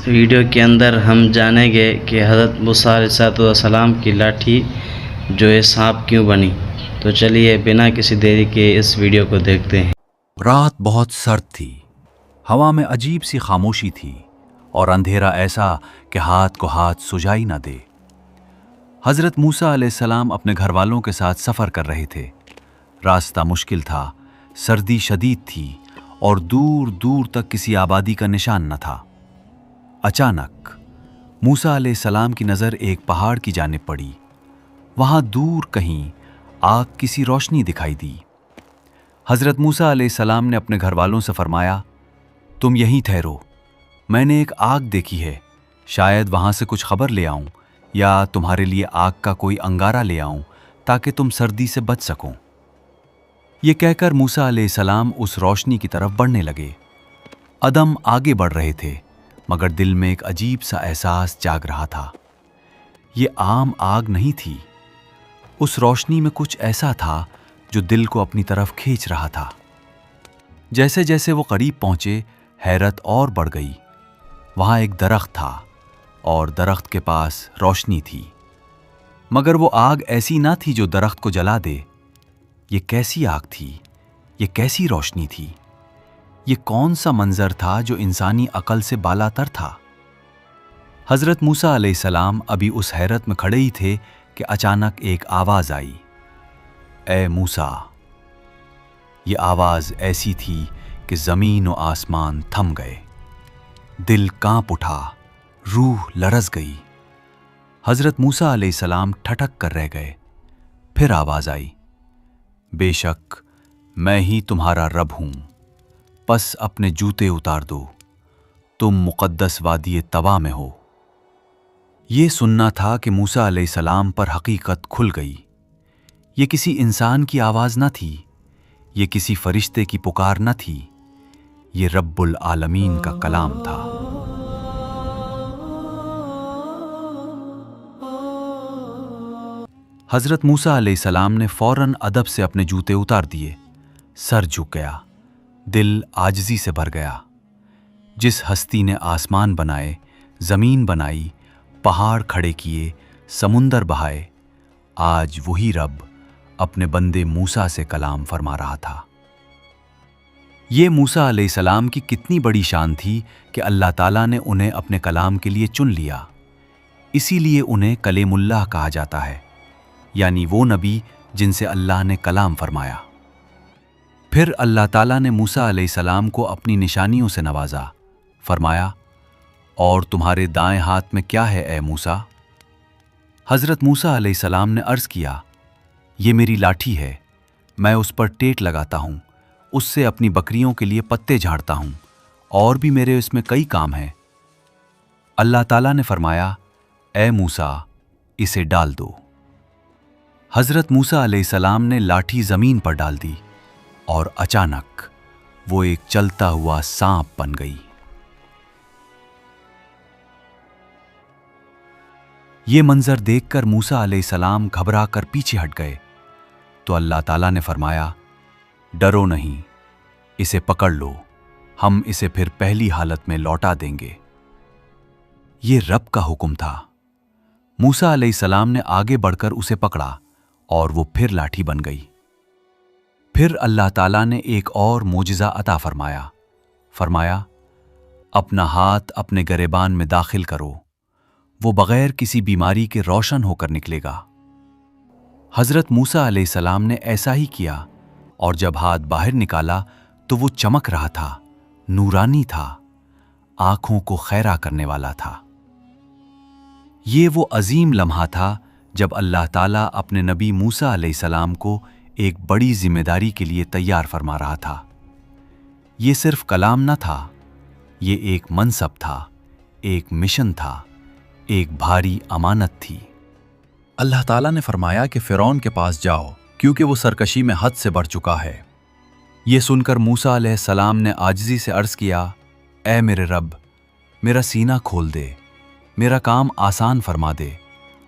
Video کے اندر ہم جانیں گے کہ حضرت موسیٰ علیہ السلام کی لاٹھی جو ہے سانپ کیوں بنی۔ تو چلیے بنا کسی دیری کے اس ویڈیو کو دیکھتے ہیں۔ رات بہت سرد تھی، ہوا میں عجیب سی خاموشی تھی اور اندھیرا ایسا کہ ہاتھ کو ہاتھ سجائی نہ دے۔ حضرت موسیٰ علیہ السلام اپنے گھر والوں کے ساتھ سفر کر رہے تھے۔ راستہ مشکل تھا، سردی شدید تھی اور دور دور تک کسی آبادی کا نشان نہ تھا۔ اچانک موسیٰ علیہ السلام کی نظر ایک پہاڑ کی جانب پڑی۔ وہاں دور کہیں آگ کسی روشنی دکھائی دی۔ حضرت موسیٰ علیہ السلام نے اپنے گھر والوں سے فرمایا، تم یہیں ٹھہرو، میں نے ایک آگ دیکھی ہے، شاید وہاں سے کچھ خبر لے آؤں یا تمہارے لیے آگ کا کوئی انگارہ لے آؤں تاکہ تم سردی سے بچ سکو۔ یہ کہہ کر موسیٰ علیہ السلام اس روشنی کی طرف بڑھنے لگے۔ قدم آگے بڑھ رہے تھے مگر دل میں ایک عجیب سا احساس جاگ رہا تھا۔ یہ عام آگ نہیں تھی، اس روشنی میں کچھ ایسا تھا جو دل کو اپنی طرف کھینچ رہا تھا۔ جیسے جیسے وہ قریب پہنچے، حیرت اور بڑھ گئی۔ وہاں ایک درخت تھا اور درخت کے پاس روشنی تھی، مگر وہ آگ ایسی نہ تھی جو درخت کو جلا دے۔ یہ کیسی آگ تھی؟ یہ کیسی روشنی تھی؟ یہ کون سا منظر تھا جو انسانی عقل سے بالاتر تھا؟ حضرت موسیٰ علیہ السلام ابھی اس حیرت میں کھڑے ہی تھے کہ اچانک ایک آواز آئی، اے موسیٰ۔ یہ آواز ایسی تھی کہ زمین و آسمان تھم گئے، دل کانپ اٹھا، روح لرز گئی۔ حضرت موسیٰ علیہ السلام ٹھٹک کر رہ گئے۔ پھر آواز آئی، بے شک میں ہی تمہارا رب ہوں، پس اپنے جوتے اتار دو، تم مقدس وادی طوا میں ہو۔ یہ سننا تھا کہ موسیٰ علیہ السلام پر حقیقت کھل گئی۔ یہ کسی انسان کی آواز نہ تھی، یہ کسی فرشتے کی پکار نہ تھی، یہ رب العالمین کا کلام تھا۔ حضرت موسیٰ علیہ السلام نے فوراً ادب سے اپنے جوتے اتار دیے، سر جھک گیا، دل عاجزی سے بھر گیا۔ جس ہستی نے آسمان بنائے، زمین بنائی، پہاڑ کھڑے کیے، سمندر بہائے، آج وہی رب اپنے بندے موسیٰ سے کلام فرما رہا تھا۔ یہ موسیٰ علیہ السلام کی کتنی بڑی شان تھی کہ اللہ تعالیٰ نے انہیں اپنے کلام کے لیے چن لیا۔ اسی لیے انہیں کلیم اللہ کہا جاتا ہے، یعنی وہ نبی جن سے اللہ نے کلام فرمایا۔ پھر اللہ تعالیٰ نے موسیٰ علیہ السلام کو اپنی نشانیوں سے نوازا، فرمایا، اور تمہارے دائیں ہاتھ میں کیا ہے اے موسیٰ؟ حضرت موسیٰ علیہ السلام نے عرض کیا، یہ میری لاٹھی ہے، میں اس پر ٹیٹ لگاتا ہوں، اس سے اپنی بکریوں کے لیے پتے جھاڑتا ہوں، اور بھی میرے اس میں کئی کام ہیں۔ اللہ تعالیٰ نے فرمایا، اے موسیٰ اسے ڈال دو۔ حضرت موسیٰ علیہ السلام نے لاٹھی زمین پر ڈال دی اور اچانک وہ ایک چلتا ہوا سانپ بن گئی۔ یہ منظر دیکھ کر موسیٰ علیہ السلام گھبرا کر پیچھے ہٹ گئے تو اللہ تعالیٰ نے فرمایا، ڈرو نہیں، اسے پکڑ لو، ہم اسے پھر پہلی حالت میں لوٹا دیں گے۔ یہ رب کا حکم تھا۔ موسیٰ علیہ السلام نے آگے بڑھ کر اسے پکڑا اور وہ پھر لاٹھی بن گئی۔ پھر اللہ تعالیٰ نے ایک اور معجزہ عطا فرمایا، اپنا ہاتھ اپنے گریبان میں داخل کرو، وہ بغیر کسی بیماری کے روشن ہو کر نکلے گا۔ حضرت موسیٰ علیہ السلام نے ایسا ہی کیا، اور جب ہاتھ باہر نکالا تو وہ چمک رہا تھا، نورانی تھا، آنکھوں کو خیرہ کرنے والا تھا۔ یہ وہ عظیم لمحہ تھا جب اللہ تعالیٰ اپنے نبی موسیٰ علیہ السلام کو ایک بڑی ذمہ داری کے لیے تیار فرما رہا تھا۔ یہ صرف کلام نہ تھا، یہ ایک منصب تھا، ایک مشن تھا، ایک بھاری امانت تھی۔ اللہ تعالیٰ نے فرمایا کہ فرعون کے پاس جاؤ، کیونکہ وہ سرکشی میں حد سے بڑھ چکا ہے۔ یہ سن کر موسیٰ علیہ السلام نے عاجزی سے عرض کیا، اے میرے رب، میرا سینہ کھول دے، میرا کام آسان فرما دے،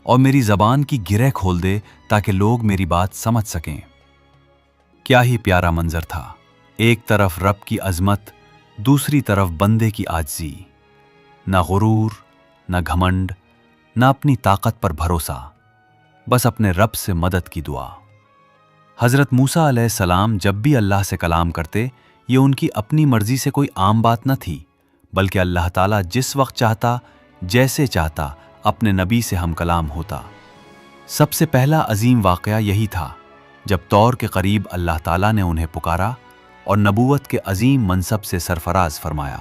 اور میری زبان کی گرہ کھول دے تاکہ لوگ میری بات سمجھ سکیں۔ کیا ہی پیارا منظر تھا، ایک طرف رب کی عظمت، دوسری طرف بندے کی عاجزی۔ نہ غرور، نہ گھمنڈ، نہ اپنی طاقت پر بھروسہ، بس اپنے رب سے مدد کی دعا۔ حضرت موسیٰ علیہ السلام جب بھی اللہ سے کلام کرتے، یہ ان کی اپنی مرضی سے کوئی عام بات نہ تھی، بلکہ اللہ تعالیٰ جس وقت چاہتا، جیسے چاہتا اپنے نبی سے ہم کلام ہوتا۔ سب سے پہلا عظیم واقعہ یہی تھا جب طور کے قریب اللہ تعالیٰ نے انہیں پکارا اور نبوت کے عظیم منصب سے سرفراز فرمایا۔